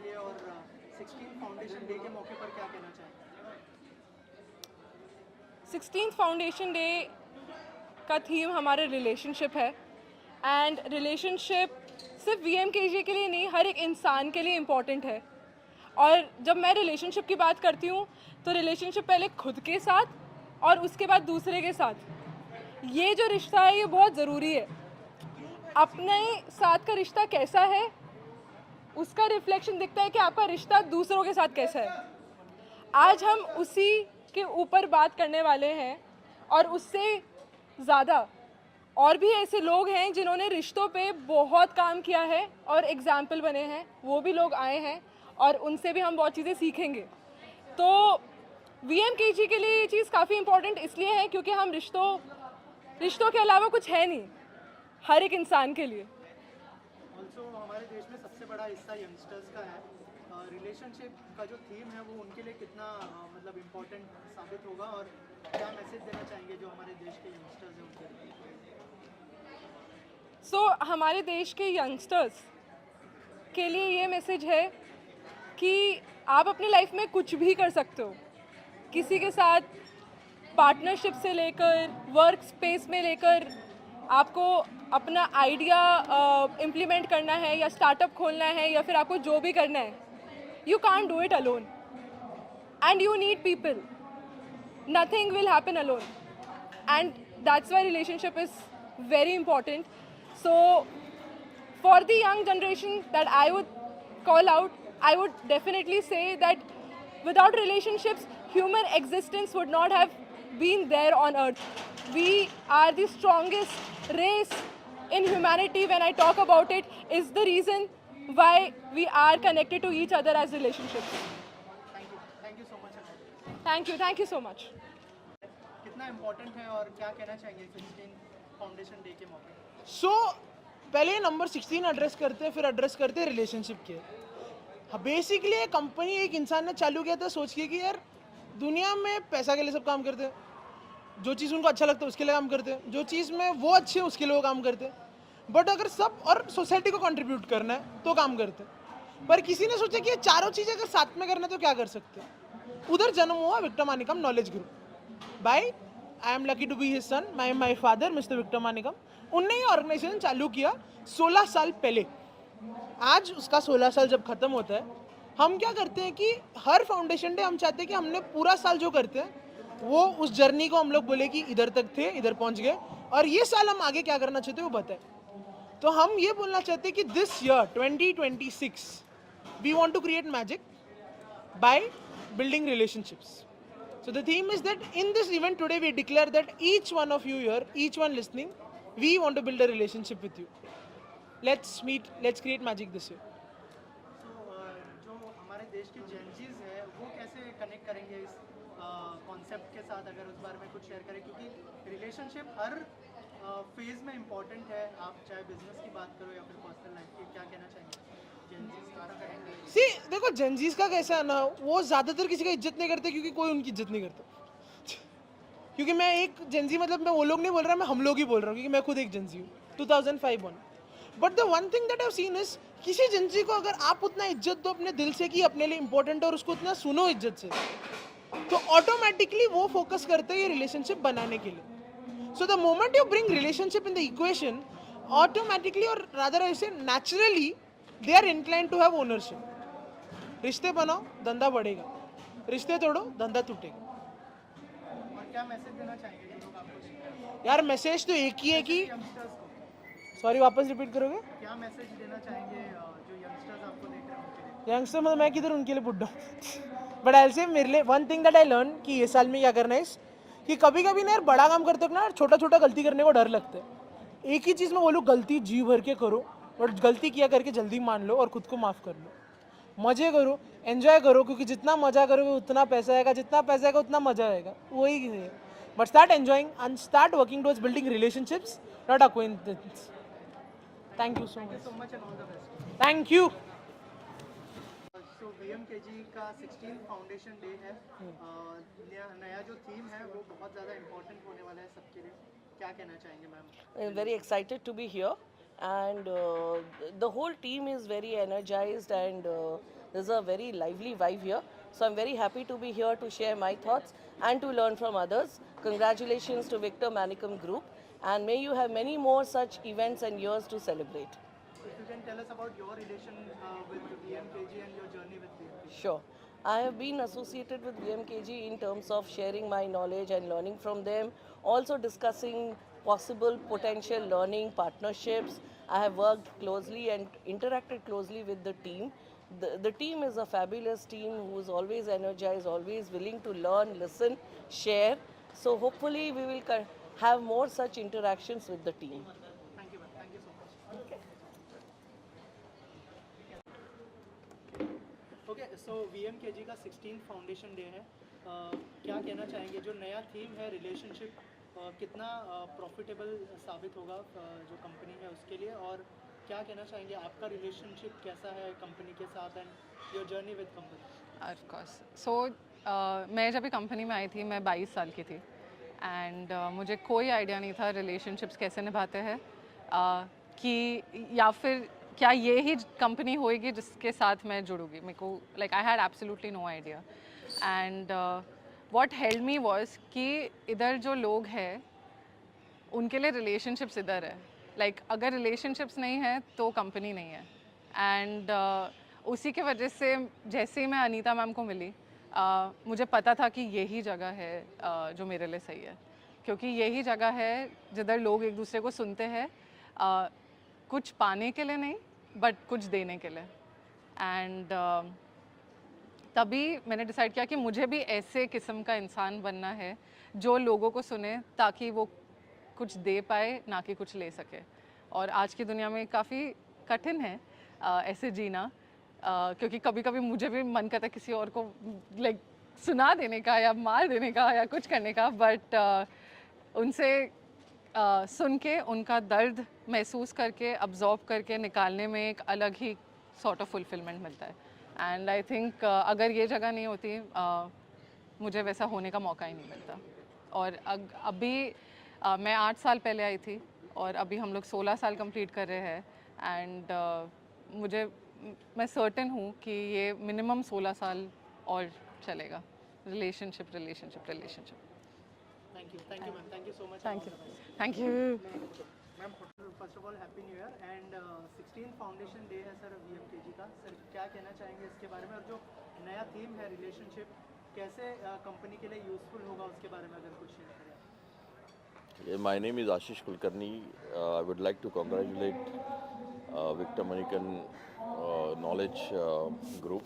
के लिए और 16 फाउंडेशन डे के मौके पर क्या कहना चाहेंगे? 16th फाउंडेशन डे का थीम हमारे रिलेशनशिप है एंड रिलेशनशिप सिर्फ VMKG के लिए नहीं, हर एक इंसान के लिए इम्पॉर्टेंट है। और जब मैं रिलेशनशिप की बात करती हूँ तो रिलेशनशिप पहले खुद के साथ और उसके बाद दूसरे के साथ, ये जो रिश्ता है ये बहुत ज़रूरी है। अपने साथ का रिश्ता कैसा है उसका रिफ्लेक्शन दिखता है कि आपका रिश्ता दूसरों के साथ कैसा है। आज हम उसी के ऊपर बात करने वाले हैं और उससे ज़्यादा और भी ऐसे लोग हैं जिन्होंने रिश्तों पे बहुत काम किया है और एग्जाम्पल बने हैं, वो भी लोग आए हैं और उनसे भी हम बहुत चीज़ें सीखेंगे। तो VMKG के लिए ये चीज़ काफ़ी इम्पोर्टेंट इसलिए है क्योंकि हम रिश्तों के अलावा कुछ है नहीं हर एक इंसान के लिए। ऑल्सो हमारे देश में सबसे बड़ा हिस्सा यंगस्टर्स का है। रिलेशनशिप का जो थीम है वो उनके लिए कितना मतलब इम्पोर्टेंट साबित होगा और क्या मैसेज देना चाहेंगे जो हमारे देश के यंगस्टर्स हैं उनके लिए? हमारे देश के यंगस्टर्स के लिए ये मैसेज है कि आप अपनी लाइफ में कुछ भी कर सकते हो, किसी के साथ पार्टनरशिप से लेकर वर्क स्पेस में लेकर आपको अपना आइडिया इम्प्लीमेंट करना है या स्टार्टअप खोलना है या फिर आपको जो भी करना है, you can't do it alone and you need people. Nothing will happen alone and that's why relationship is very important. So for the young generation that I would call out, I would definitely say that without relationships, human existence would not have been there on earth. We are the strongest race in humanity. When I talk about it, is the reason why we are connected to each other as relationships. Thank you so much. Thank you so much. कितना important है और क्या कहना चाहेंगे 16 foundation day के मौके पर? सो पहले नंबर 16 एड्रेस करते हैं, फिर एड्रेस करते हैं रिलेशनशिप के। हाँ, बेसिकली एक कंपनी एक इंसान ने चालू किया था सोच के कि यार दुनिया में पैसा के लिए सब काम करते हैं, जो चीज़ उनको अच्छा लगता है उसके लिए काम करते हैं, जो चीज़ में वो अच्छे हैं उसके लिए वो काम करते हैं। बट अगर सब और सोसाइटी को कंट्रीब्यूट करना है तो काम करते हैं। पर किसी ने सोचा कि ये चारों चीज़ें अगर साथ में करना है तो क्या कर सकते हैं। उधर जन्म हुआ Victor Manickam knowledge group by I am lucky to be his son my father mister Victor Manickam. उनने ये ऑर्गेनाइजेशन चालू किया 16 साल पहले। आज उसका 16 साल जब खत्म होता है, हम क्या करते हैं कि हर फाउंडेशन डे हम चाहते हैं कि हमने पूरा साल जो करते हैं वो उस जर्नी को हम लोग बोले कि इधर तक थे, इधर पहुंच गए और ये साल हम आगे क्या करना चाहते हैं वो बताएं। तो हम ये बोलना चाहते हैं कि this year 2026 we want to create magic by building relationships. So the theme is that in this event today we declare that each one of you here, each one listening, we want to build a relationship with you. Let's meet, let's create magic this year. तो जो हमारे देश के Gen Zs है वो कैसे connect करेंगे इस कॉन्सेप्ट के साथ, अगर उस बारे में कुछ शेयर करें, क्योंकि रिलेशनशिप हर फेज में इम्पोर्टेंट है। आप चाहे बिजनेस की बात करो या फिर पर्सनल लाइफ की, क्या कहना चाहेंगे जेनजीज का करेंगे? सी देखो जेनजीज का कैसा है ना, वो ज़्यादातर किसी का इज्जत नहीं करते क्योंकि कोई उनकी इज्जत नहीं करता। क्योंकि मैं एक जेनजी मतलब मैं वो लोग नहीं बोल रहा, मैं हम लोग ही बोल रहा हूँ क्योंकि मैं खुद एक जेनजी हूँ 2005 one. But the one thing that I have seen is किसी जेनजी को अगर आप उतना इज्जत दो अपने दिल से कि अपने लिए इंपॉर्टेंट है और उसको उतना सुनो इज्जत से, तो ऑटोमेटिकली वो फोकस करते हैं ये रिलेशनशिप बनाने के लिए। So the moment you bring relationship in the equation, automatically और रादर ऐसे naturally they are incline to have ownership. रिश्ते बनाओ धंधा बढ़ेगा, रिश्ते तोड़ो धंधा टूटेगा। और क्या मैसेज देना चाहेंगे जो लोग आपको देख रहे हैं, यार मैसेज तो एक ही है कि यंगस्टर्स को? सॉरी वापस रिपीट करोगे? क्या मैसेज देना चाहेंगे जो यंगस्टर्स आपको देख रहे हैं उनके लिए? यंगस्टर मतलब मैं किधर उनके लिए बुड्ढा हूँ। बट आई से मेरे लिए one thing that I learn कि ये साल में क्या करना है कि कभी कभी ना यार बड़ा काम करते हो ना छोटा छोटा गलती करने को डर लगता है। एक ही चीज़ में बोलूँ गलती जी भर के करो और गलती किया करके जल्दी मान लो और खुद को माफ़ कर लो। मज़े करो, एंजॉय करो, क्योंकि जितना मज़ा करोगे उतना पैसा आएगा, जितना पैसा आएगा उतना मज़ा आएगा, वही है। But start enjoying and start working towards building relationships not अक्वाइंटेंस। Thank you so so much. Much and all the best. Thank you. So VMKG का 16 फाउंडेशन डे है। नया जो थीम है वो बहुत ज़्यादा इम्पोर्टेंट होने वाला है सबके लिए, क्या कहना चाहेंगे ma'am? Very excited to be here, and the whole team is very energized, and There's a very lively vibe here. So I'm very happy to be here to share my thoughts and to learn from others. Congratulations to Victor Manicum Group, and may you have many more such events and years to celebrate. If you can tell us about your relation with VMKG and your journey with VMKG. Sure. I have been associated with VMKG in terms of sharing my knowledge and learning from them, also discussing possible potential learning partnerships. I have worked closely and interacted closely with the team. The team is a fabulous team who is always energized, always willing to learn, listen, share. So hopefully we will have more such interactions with the team. Thank you, ma'am. Thank you so much. Okay so VMKG का 16th foundation day है क्या कहना चाहेंगे जो नया theme है relationship कितना profitable साबित होगा जो कंपनी है उसके लिए और क्या कहना चाहेंगे आपका रिलेशनशिप कैसा है कंपनी के साथ and your journey with company of course so मैं जब कंपनी में आई थी मैं 22 साल की थी एंड मुझे कोई आइडिया नहीं था रिलेशनशिप्स कैसे निभाते हैं कि या फिर क्या ये ही कंपनी होएगी जिसके साथ मैं जुड़ूंगी मेरे को like I had absolutely no idea and what held me was कि इधर जो लोग हैं उनके लिए रिलेशनशिप्स इधर है लाइक अगर रिलेशनशिप्स नहीं है तो कंपनी नहीं है एंड उसी के वजह से जैसे ही मैं अनीता मैम को मिली मुझे पता था कि यही जगह है जो मेरे लिए सही है क्योंकि यही जगह है जिधर लोग एक दूसरे को सुनते हैं कुछ पाने के लिए नहीं बट कुछ देने के लिए एंड तभी मैंने डिसाइड किया कि मुझे भी ऐसे किस्म का इंसान बनना है जो लोगों को सुने ताकि वो कुछ दे पाए ना कि कुछ ले सके और आज की दुनिया में काफ़ी कठिन है ऐसे जीना क्योंकि कभी कभी मुझे भी मन करता है किसी और को लाइक सुना देने का या मार देने का या कुछ करने का बट उनसे सुन के उनका दर्द महसूस करके अब्जॉर्ब करके निकालने में एक अलग ही सॉर्ट ऑफ फुलफिलमेंट मिलता है एंड आई थिंक अगर ये जगह नहीं होती मुझे वैसा होने का मौका ही नहीं मिलता और अभी मैं 8 साल पहले आई थी और अभी हम लोग 16 साल कंप्लीट कर रहे हैं एंड मैं सर्टेन हूँ कि ये मिनिमम 16 साल और चलेगा relationship thank you ma'am thank you so much thank you ma'am first of all happy new year and 16th foundation day है सर VMKG का सर क्या कहना चाहेंगे इसके बारे में और जो नया थीम है रिलेशनशिप कैसे कंपनी के लिए यूज़फुल होगा उसके बारे में अगर कुछ शेयर करें My name is Ashish Kulkarni. I would like to congratulate Victor Manicum Knowledge Group.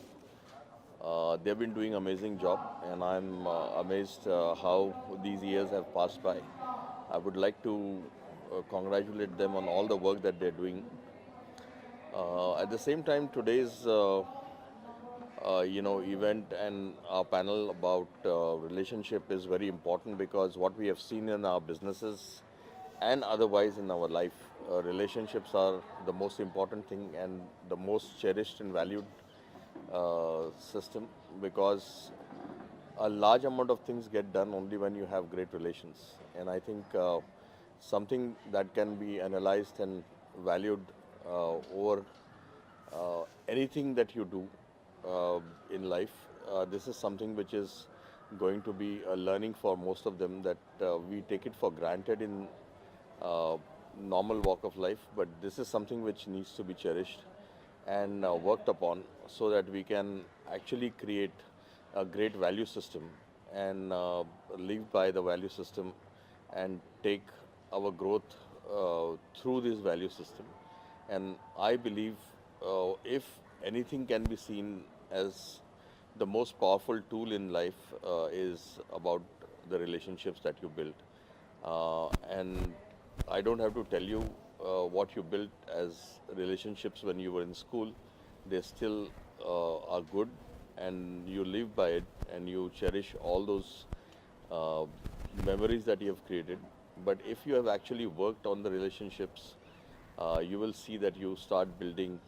They've been doing an amazing job, and I'm amazed how these years have passed by. I would like to congratulate them on all the work that they're doing. At the same time, today's event and our panel about relationship is very important because what we have seen in our businesses and otherwise in our life, relationships are the most important thing and the most cherished and valued system because a large amount of things get done only when you have great relations. And I think something that can be analyzed and valued over anything that you do in life. This is something which is going to be a learning for most of them that we take it for granted in normal walk of life, but this is something which needs to be cherished and worked upon so that we can actually create a great value system and live by the value system and take our growth through this value system. And I believe if anything can be seen as the most powerful tool in life is about the relationships that you build. And I don't have to tell you what you built as relationships when you were in school. They still are good and you live by it and you cherish all those memories that you have created. But if you have actually worked on the relationships, you will see that you start building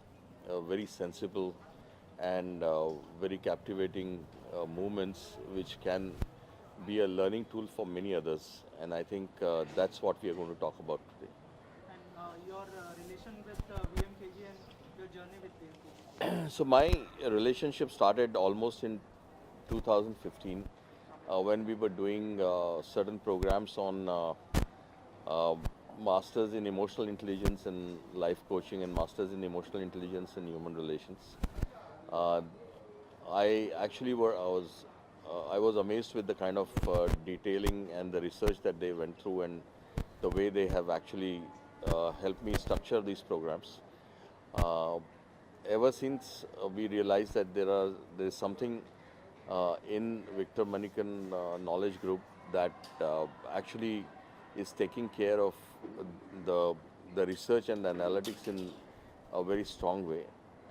very sensible and very captivating movements which can be a learning tool for many others. And I think that's what we are going to talk about today. And your relation with VMKG and your journey with BMKG? So my relationship started almost in 2015 when we were doing certain programs on masters in emotional intelligence and life coaching and masters in emotional intelligence and human relations. Uh, I was amazed with the kind of detailing and the research that they went through and the way they have actually helped me structure these programs. Uh, Ever since we realized that there is something in Victor Manikan Knowledge Group that actually is taking care of the the research and the analytics in a very strong way,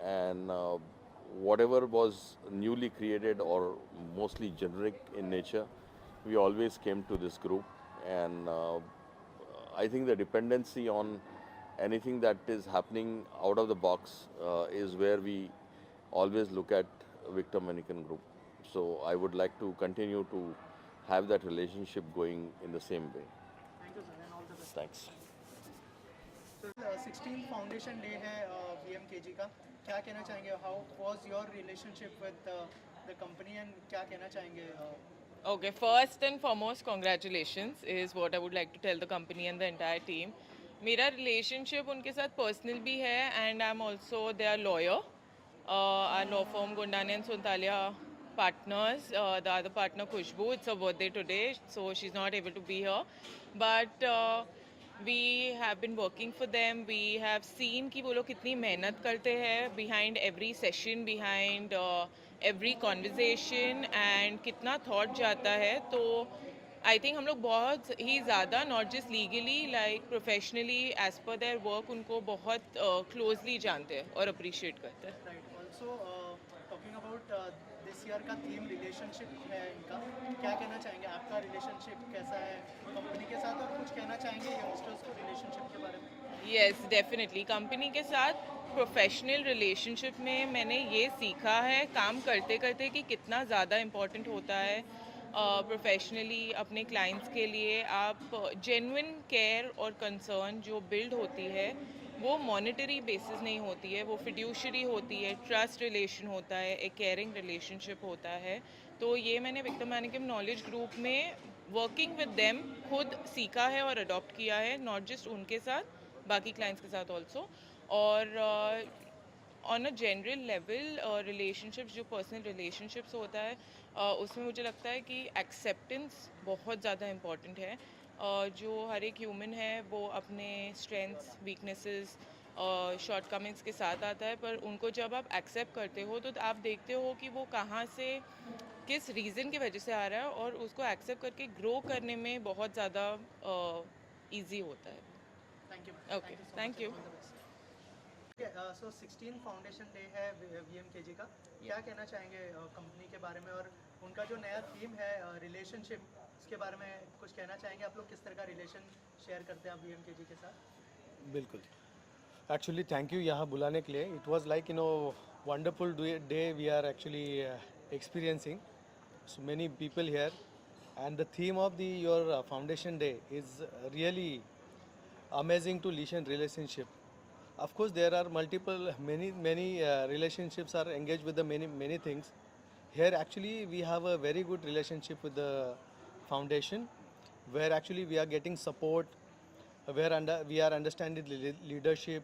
and whatever was newly created or mostly generic in nature, we always came to this group, and I think the dependency on anything that is happening out of the box is where we always look at Victor Manikan Group. So I would like to continue to have that relationship going in the same way. Thank you sir and all the best. Thanks. So 16th foundation day है BMKG का, क्या कहना चाहेंगे? How was your relationship with the company and क्या कहना चाहेंगे? Okay, first and foremost, congratulations is what I would like to tell the company and the entire team. मेरा relationship उनके साथ personal भी है and I'm also their lawyer. Our law firm Gondani and Sontalia partners. The other partner Khushbu, it's her birthday today, so she's not able to be here. But we have been working for them. We have seen कि वो लोग कितनी मेहनत करते हैं behind every session, behind every conversation and कितना thought जाता है. तो आई थिंक हम लोग बहुत ही ज़्यादा not just legally like professionally as per their work उनको बहुत क्लोजली जानते हैं और अप्रिशिएट करते हैं. Right. Also talking about this year का थीम रिलेशनशिप है इनका, क्या कहना चाहेंगे? आपका रिलेशनशिप कैसा है कंपनी के साथ और कुछ कहना चाहेंगे यंगस्टर्स को रिलेशनशिप के बारे में? येस डेफिनेटली कंपनी के साथ प्रोफेशनल रिलेशनशिप में मैंने ये सीखा है काम करते करते कि कितना ज़्यादा इम्पोर्टेंट होता है प्रोफेशनली अपने क्लाइंट्स के लिए. आप जेन्युइन केयर और कंसर्न जो बिल्ड होती है वो मॉनेटरी बेसिस नहीं होती है, वो फिड्यूशरी होती है, ट्रस्ट रिलेशन होता है, एक केयरिंग रिलेशनशिप होता है. तो ये मैंने विक्टर मैनिकम नॉलेज ग्रुप में वर्किंग विद देम खुद सीखा है और अडॉप्ट किया है, नॉट जस्ट उनके साथ बाकी क्लाइंट्स के साथ ऑल्सो. और on a general level relationships जो पर्सनल रिलेशनशिप्स होता है उसमें मुझे लगता है कि एक्सेप्टेंस बहुत ज़्यादा इम्पॉर्टेंट है. जो हर एक ह्यूमन है वो अपने स्ट्रेंथ्स वीकनेसेस शॉर्टकमिंग्स के साथ आता है, पर उनको जब आप एक्सेप्ट करते हो तो आप देखते हो कि वो कहाँ से किस रीज़न की वजह से आ रहा है और उसको एक्सेप्ट करके ग्रो करने में बहुत ज़्यादा ईजी होता है. Thank you. Okay, thank you. So 16 foundation day है BMKG का, क्या कहना चाहेंगे कंपनी के बारे में और उनका जो नया थीम है रिलेशनशिप, उसके बारे में कुछ कहना चाहेंगे? आप लोग किस तरह का रिलेशन शेयर करते हैं BMKG के साथ? बिल्कुल. एक्चुअली थैंक यू यहाँ बुलाने के लिए. It was like wonderful day we are actually experiencing. So many people here and the theme of the your foundation day is really amazing to lead relationship. Of course, there are many relationships are engaged with the many things. Here, actually, we have a very good relationship with the foundation, where actually we are getting support, where we are understanding leadership,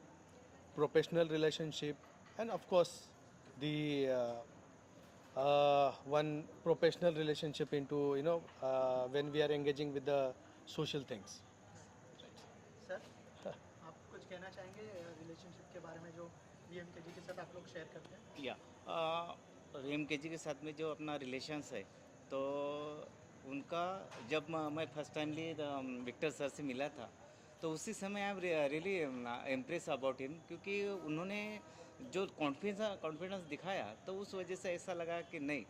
professional relationship, and of course, the one professional relationship into when we are engaging with the social things. Sir आप कुछ कहना चाहेंगे relationship के बारे में जो BMKG के साथ आप लोग शेयर करते हैं? या BMKG के साथ में जो अपना रिलेशंस है, तो उनका जब मैं फर्स्ट टाइमली विक्टर सर से मिला था तो उसी समय I am really impress about him, क्योंकि उन्होंने जो कॉन्फिडेंस दिखाया तो उस वजह से ऐसा लगा कि नहीं,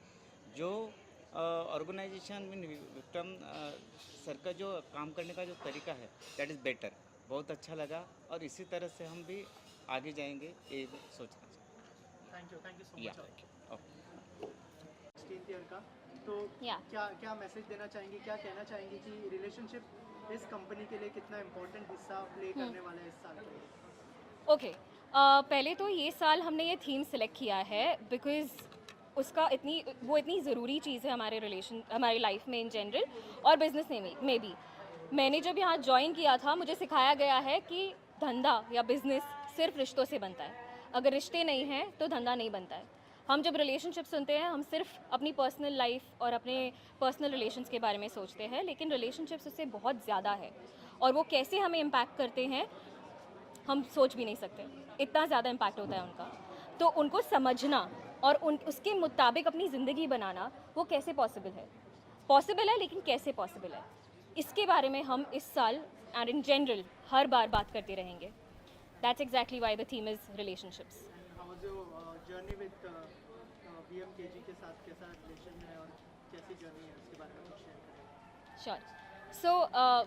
जो ऑर्गेनाइजेशन में विक्रम सर का जो काम करने का जो तरीका है दैट इज़ बेटर, बहुत अच्छा लगा और इसी तरह से हम भी आगे जाएंगे ये सोचना चाहिए. थैंक यू सो या मच. 16th ईयर का, तो Yeah. क्या मैसेज देना चाहेंगे, क्या कहना चाहेंगे कि रिलेशनशिप इस कंपनी के लिए कितना इम्पोर्टेंट हिस्सा प्ले करने वाला है इस साल के लिए? Okay. पहले तो ये साल हमने ये थीम सेलेक्ट किया है बिकॉज़ उसका इतनी ज़रूरी चीज़ है हमारी लाइफ में इन जनरल और बिज़नेस में भी। मैंने जब यहाँ जॉइन किया था मुझे सिखाया गया है कि धंधा या बिज़नेस सिर्फ रिश्तों से बनता है। अगर रिश्ते नहीं हैं तो धंधा नहीं बनता है। हम जब रिलेशनशिप सुनते हैं हम सिर्फ अपनी पर्सनल लाइफ और अपने पर्सनल रिलेशंस के बारे में सोचते हैं, लेकिन रिलेशनशिप्स उससे बहुत ज़्यादा है और वो कैसे हमें इम्पैक्ट करते हैं हम सोच भी नहीं सकते। इतना ज़्यादा इम्पैक्ट होता है उनका। तो उनको समझना और उसके मुताबिक अपनी ज़िंदगी बनाना वो कैसे पॉसिबल है? पॉसिबल है, लेकिन कैसे पॉसिबल है? इसके बारे में हम इस साल एंड इन जनरल हर बार बात करते रहेंगे। That's exactly why the theme is relationships. How was your journey with VMKG के साथ? कैसा रिलेशन है और कैसी जर्नी है उसके बारे में कुछ शेयर करें? Sure. So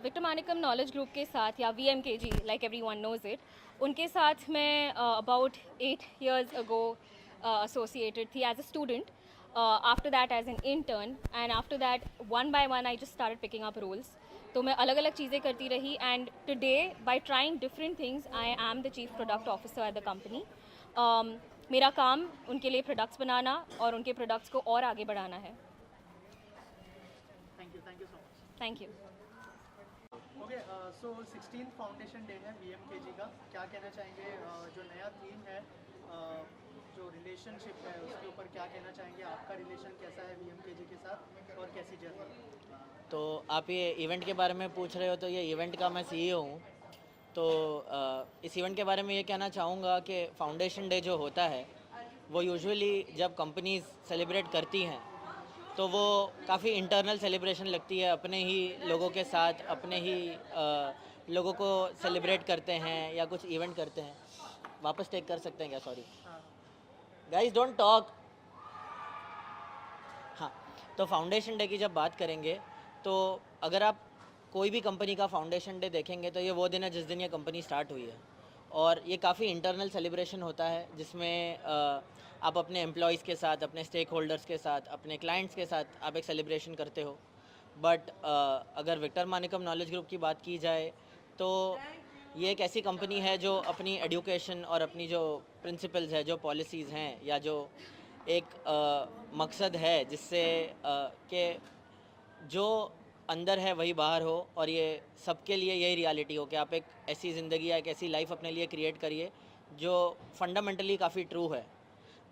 Vikramanikam knowledge group के साथ या VMKG like everyone knows it, उनके साथ मैं अबाउट 8 years ago associated थी as a student, after that as an intern and after that one by one I just started picking up roles. तो मैं अलग अलग चीज़ें करती रही and today by trying different things I am the chief product officer at the company. मेरा काम उनके लिए प्रोडक्ट्स बनाना और उनके प्रोडक्ट्स को और आगे बढ़ाना है। Thank you so much. Thank you. Okay, so 16th foundation day है VMKG का। क्या कहना चाहेंगे जो नया थीम है जो रिलेशनशिप है उसके ऊपर क्या कहना चाहेंगे? आपका रिलेशन कैसा है VMKG के साथ और कैसी जर्नी? तो आप ये इवेंट के बारे में पूछ रहे हो, तो ये इवेंट का मैं CEO हूँ। तो इस इवेंट के बारे में ये कहना चाहूँगा कि फाउंडेशन डे जो होता है वो यूजुअली जब कंपनीज सेलिब्रेट करती हैं तो वो काफ़ी इंटरनल सेलिब्रेशन लगती है, अपने ही लोगों के साथ अपने ही लोगों को सेलिब्रेट करते हैं या कुछ इवेंट करते हैं। वापस टेक कर सकते हैं क्या? Sorry guys, don't talk. हाँ, तो फाउंडेशन डे की जब बात करेंगे तो अगर आप कोई भी कंपनी का फाउंडेशन डे देखेंगे तो ये वो दिन है जिस दिन ये कंपनी स्टार्ट हुई है, और ये काफ़ी इंटरनल सेलिब्रेशन होता है जिसमें आप अपने एम्प्लॉयज़ के साथ, अपने स्टेक होल्डर्स के साथ, अपने क्लाइंट्स के साथ आप एक सेलिब्रेशन करते हो। बट अगर विक्रमानिकम नॉलेज ग्रुप की बात की जाए तो ये एक ऐसी कंपनी है जो अपनी एजुकेशन और अपनी जो प्रिंसिपल्स है, जो पॉलिसीज़ हैं या जो एक मकसद है जिससे कि जो अंदर है वही बाहर हो और ये सबके लिए यही रियलिटी हो कि आप एक ऐसी ज़िंदगी या एक ऐसी लाइफ अपने लिए क्रिएट करिए जो फंडामेंटली काफ़ी ट्रू है।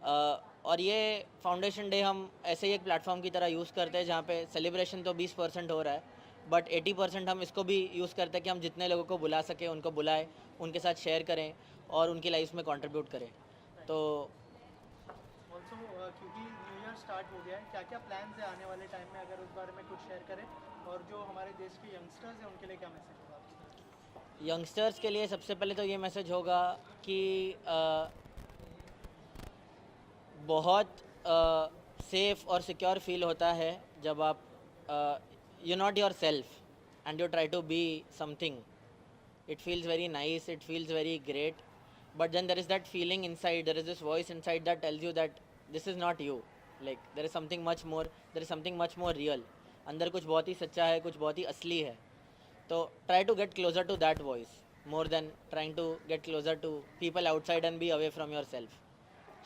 और ये फाउंडेशन डे हम ऐसे ही एक प्लेटफॉर्म की तरह यूज़ करते हैं जहाँ पे सेलिब्रेशन तो 20% हो रहा है, बट 80% हम इसको भी यूज़ करते हैं कि हम जितने लोगों को बुला सकें उनको बुलाएं, उनके साथ शेयर करें और उनकी लाइफ में कंट्रीब्यूट करें। तो ऑल्सो क्योंकि न्यू ईयर स्टार्ट हो गया है, क्या क्या प्लान्स है आने वाले टाइम में, अगर उस बारे में कुछ शेयर करें? और जो हमारे देश के यंगस्टर्स हैं उनके लिए क्या मैसेज होगा आपका? यंगस्टर्स के लिए सबसे पहले तो ये मैसेज होगा कि बहुत सेफ़ और सिक्योर फील होता है जब आप you not yourself and you try to be something. It feels very nice, it feels very great, but then there is that feeling inside, there is this voice inside that tells you that this is not you, like there is something much more, there is something much more real. अंदर कुछ बहुत ही सच्चा है, कुछ बहुत ही असली है। तो try to get closer to that voice more than trying to get closer to people outside and be away from yourself.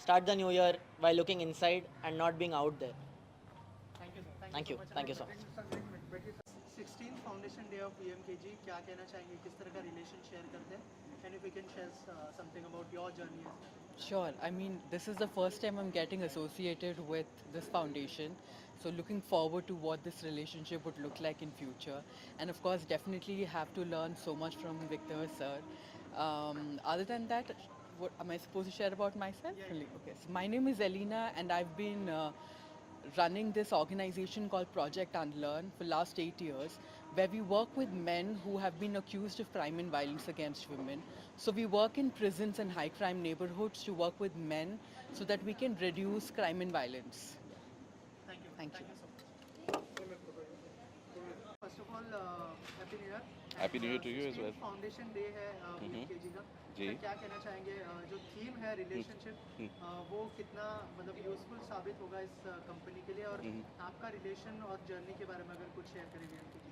Start the new year by looking inside and not being out there. Thank you sir. Thank you. Thank you so much. 16th foundation day of VMKG, क्या कहना चाहेंगे? किस तरह का relation share करते हैं? And if you can share something about your journey. Sure. I mean, this is the first time I'm getting associated with this foundation. So looking forward to what this relationship would look like in future. And of course, definitely have to learn so much from Victor, sir. Other than that, what am I supposed to share about myself? Really? Okay. So my name is Elena and I've been running this organization called Project Unlearn for last 8 years, where we work with men who have been accused of crime and violence against women. So we work in prisons and high crime neighborhoods to work with men so that we can reduce crime and violence. Thank you. Thank you. First of all happy new year. Happy New Year to you as well. Foundation day है VMKG का। जी। तो क्या कहना चाहेंगे जो theme है relationship, वो कितना मतलब यूजफुल साबित होगा इस कंपनी के लिए? और आपका रिलेशन और जर्नी के बारे में अगर कुछ शेयर करें VMKG।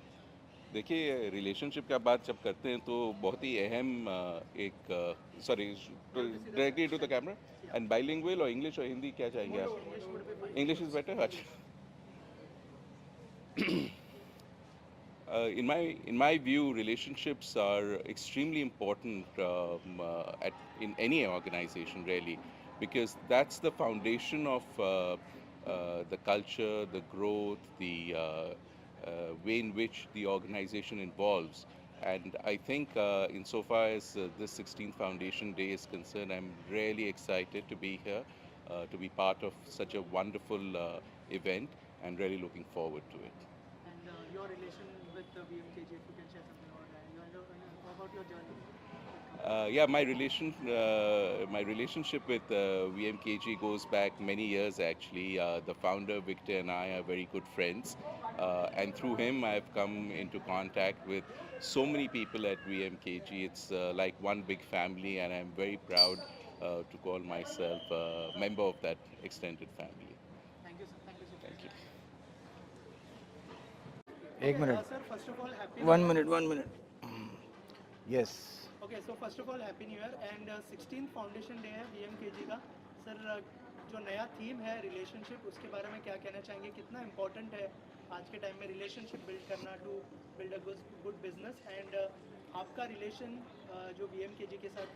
देखिए रिलेशनशिप का बात जब करते हैं तो बहुत ही अहम एक sorry directly to the camera and bilingual और इंग्लिश और हिंदी क्या चाहिए आप इंग्लिश इज बेटर अच्छा in my view, relationships are extremely important in any organization, really, because that's the foundation of the culture, the growth, the way in which the organization involves. And I think, insofar as this 16th Foundation Day is concerned, I'm really excited to be here, to be part of such a wonderful event, and really looking forward to it. And your relation with the VMKG, if you can share something about your journey. Yeah, my relationship with VMKG goes back many years actually. The founder Victor and I are very good friends, and through him I've come into contact with so many people at VMKG. It's like one big family, and I'm very proud to call myself a member of that extended family. Thank you, sir. Thank you so much. Thank you. एक minute Sir, first of all, happy. 1 minute 1 minute yes Okay, so first of all, happy new year and 16th foundation day है VMKG का. Sir, जो नया theme है relationship, उसके बारे में क्या कहना चाहेंगे? कितना इम्पोर्टेंट है आज के टाइम में रिलेशनशिप बिल्ड करना to build a good business? And आपका रिलेशन जो VMKG के साथ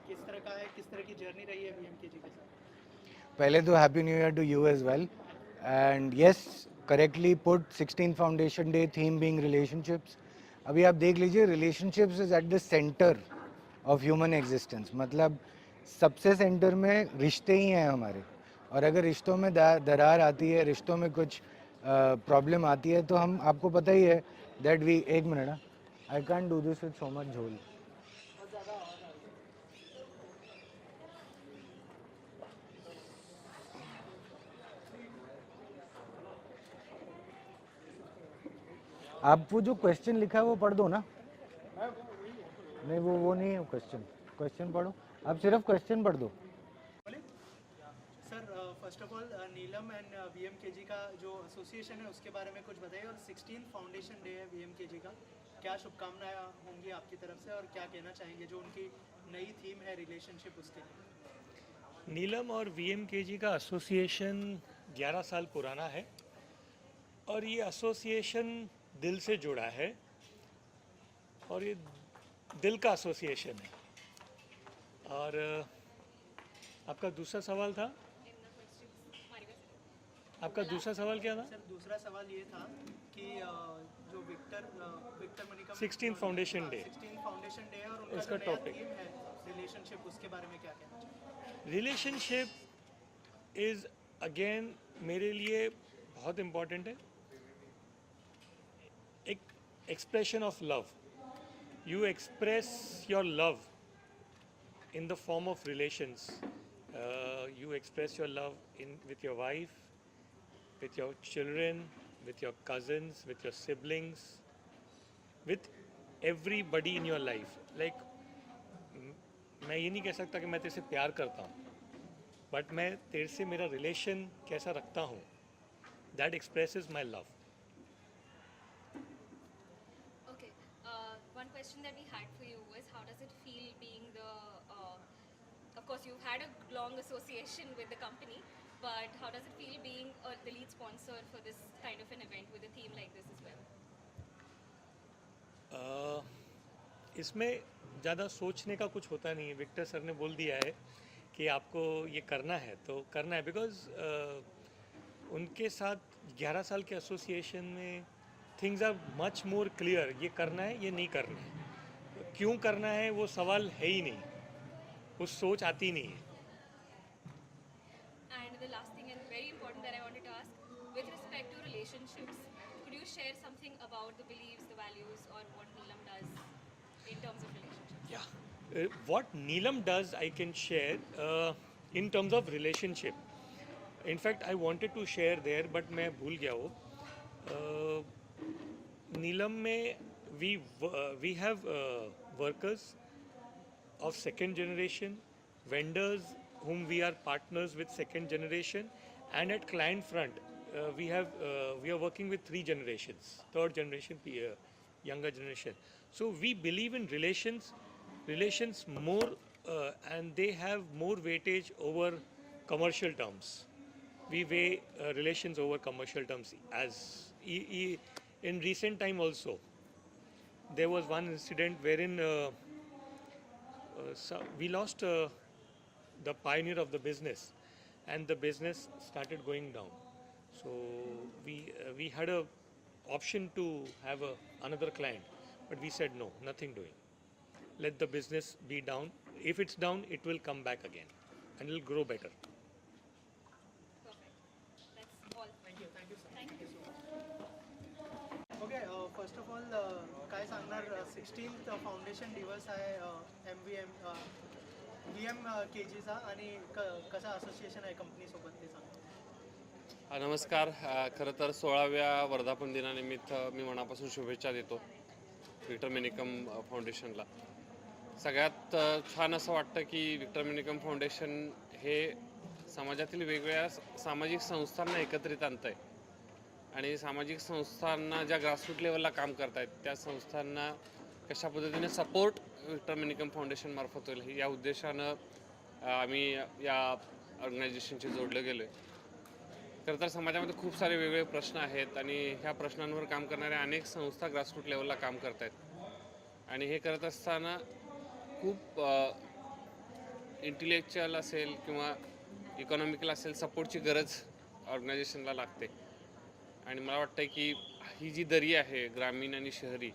किस तरह का है, किस तरह की जर्नी रही है VMKG के साथ? पहले तो happy new year to you as well and yes correctly put 16th foundation day theme being relationships. अभी आप देख लीजिए relationships is at the center of human existence. मतलब सबसे सेंटर में रिश्ते ही हैं हमारे, और अगर रिश्तों में दरार आती है, रिश्तों में कुछ प्रॉब्लम आती है, तो हम आपको पता ही है दैट वी एक minute I can't do this with so much झोल. आप वो जो क्वेश्चन लिखा है वो पढ़ दो ना. नहीं वो नहीं है क्वेश्चन पढ़ो. आप सिर्फ क्वेश्चन पढ़ दो. Sir, first of all Neelam and VMKG का जो एसोसिएशन है उसके बारे में कुछ बताइए, और 16th फाउंडेशन डे है VMKG का, क्या शुभकामनाएं होंगी आपकी तरफ से और क्या कहना चाहेंगे जो उनकी नई थीम है रिलेशनशिप उसके लिए? नीलम और VMKG का एसोसिएशन 11 साल पुराना है, और ये एसोसिएशन दिल से जुड़ा है, और ये दिल का एसोसिएशन है. और आपका दूसरा सवाल था? आपका दूसरा सवाल क्या था? सर, दूसरा सवाल ये था कि जो Victor Manickam 16th foundation day 16th foundation day है और उनका इसका जो नया टॉपिक थीम है रिलेशनशिप, उसके बारे में क्या कहना चाहिए? रिलेशनशिप इज़ अगेन मेरे लिए बहुत इम्पॉर्टेंट है. एक expression of love. You express your love in the form of relations. You express your love with your wife, with your children, with your cousins, with your siblings, with everybody in your life. Like मैं ये नहीं कह सकता कि मैं तेरे से प्यार करता हूँ, बट मैं तेरे से मेरा रिलेशन कैसा रखता हूँ, that expresses my love. Okay, one question that we had for you was, how does it feel being the of course you've had a long association with the company, but how does it feel being the lead sponsor for this kind of an event with a theme like this as well? इसमें ज़्यादा सोचने का कुछ होता नहीं है. Victor sir ने बोल दिया है कि आपको ये करना है तो करना है, बिकॉज उनके साथ 11 साल के एसोसिएशन में things are much more clear. ये करना है, ये नहीं करना है, क्यों करना है वो सवाल है ही नहीं, वो सोच आती नहीं है. And the last thing and very important that I wanted to ask, with respect to relationships, could you share something about the beliefs, the values, or what Neelam does in terms of relationships? Yeah. What Neelam does, I can share in terms of relationship. In fact, I wanted to share there, but मैं भूल गया वो. Neelam में we have workers of second generation, vendors whom we are partners with second generation, and at client front we are working with 3 generations, third generation younger generation. So we believe in relations more, and they have more weightage over commercial terms. We weigh relations over commercial terms. In recent time also, there was one incident wherein we lost the pioneer of the business, and the business started going down. So we had a option to have another client, but we said no, nothing doing. Let the business be down. If it's down, it will come back again, and it will grow better. Okay first of all काय सांगणार 16th foundation दिवस आहे VM KGचा आणि कसा association आहे कंपनीसोबत ते सांगा. नमस्कार. खरं तर 16व्या वर्धापन दिनानिमित्त मी मनापासून शुभेच्छा देतो विक्टर मेनिकम फाउंडेशनला. सगळ्यात छान असं वाटतं की विक्टर मेनिकम फाउंडेशन हे समाजातील वेगवेगळ्या सामाजिक संस्थांना एकत्रित आणतं आहे आणि सामाजिक संस्थांना ज्या ग्रासरूट लेवलला काम करतायत त्या संस्थांना कशा पद्धतीने सपोर्ट विक्टर मेनिकम फाउंडेशनमार्फत होईल या उद्देशानं आम्ही या ऑर्गनायझेशनशी जोडले गेलो आहे. खरं तर समाजामध्ये खूप सारे वेगवेगळे प्रश्न आहेत आणि ह्या प्रश्नांवर काम करणाऱ्या अनेक संस्था ग्रासरूट लेवलला काम करत आहेत आणि हे करत असताना खूप इंटेलेक्च्युअल असेल किंवा इकॉनॉमिकल असेल सपोर्टची गरज ऑर्गनायझेशनला लागते आणि मला वाटतं की ही जी दरी आहे ग्रामीण आणि शहरी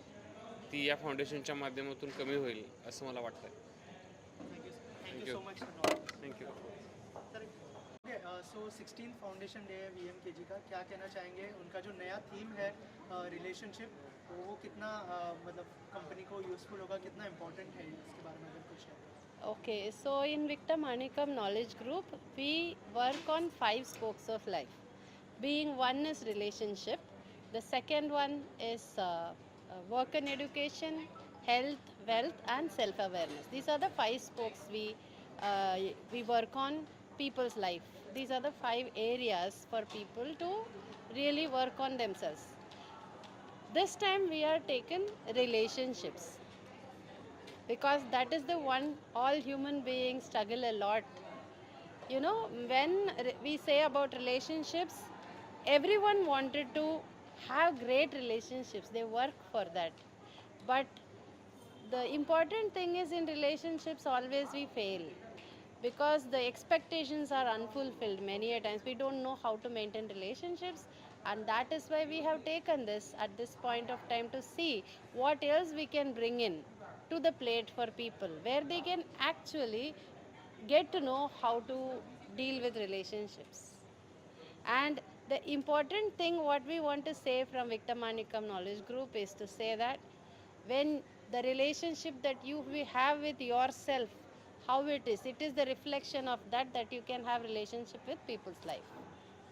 ती या फाउंडेशनच्या माध्यमातून कमी होईल असं मला वाटतं. Thank you so much. थँक्यू. सो 16th फाउंडेशन डे है VM KG का, क्या कहना चाहेंगे? उनका जो नया थीम है रिलेशनशिप, वो कितना मतलब कंपनी को यूज़फुल होगा, कितना इम्पोर्टेंट है इसके बारे में अगर कुछ है. Okay, so in Victor Manikam Knowledge Group, we work on 5 spokes of life. Being one is relationship, the second one is work and education, health, wealth, and self-awareness. These are the 5 spokes we work on people's life. These are the 5 areas for people to really work on themselves. This time we are taken relationships, because that is the one all human beings struggle a lot. You know, when we say about relationships, everyone wanted to have great relationships, they work for that, but the important thing is in relationships always we fail because the expectations are unfulfilled many a times. We don't know how to maintain relationships, and that is why we have taken this at this point of time to see what else we can bring in to the plate for people, where they can actually get to know how to deal with relationships. And the important thing what we want to say from Victor Manikam Knowledge Group is to say that when the relationship that you have with yourself, how it is the reflection of that you can have relationship with people's life,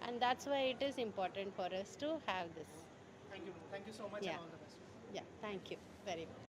and that's why it is important for us to have this. Thank you so much. Yeah. And all the best. Yeah, thank you very much.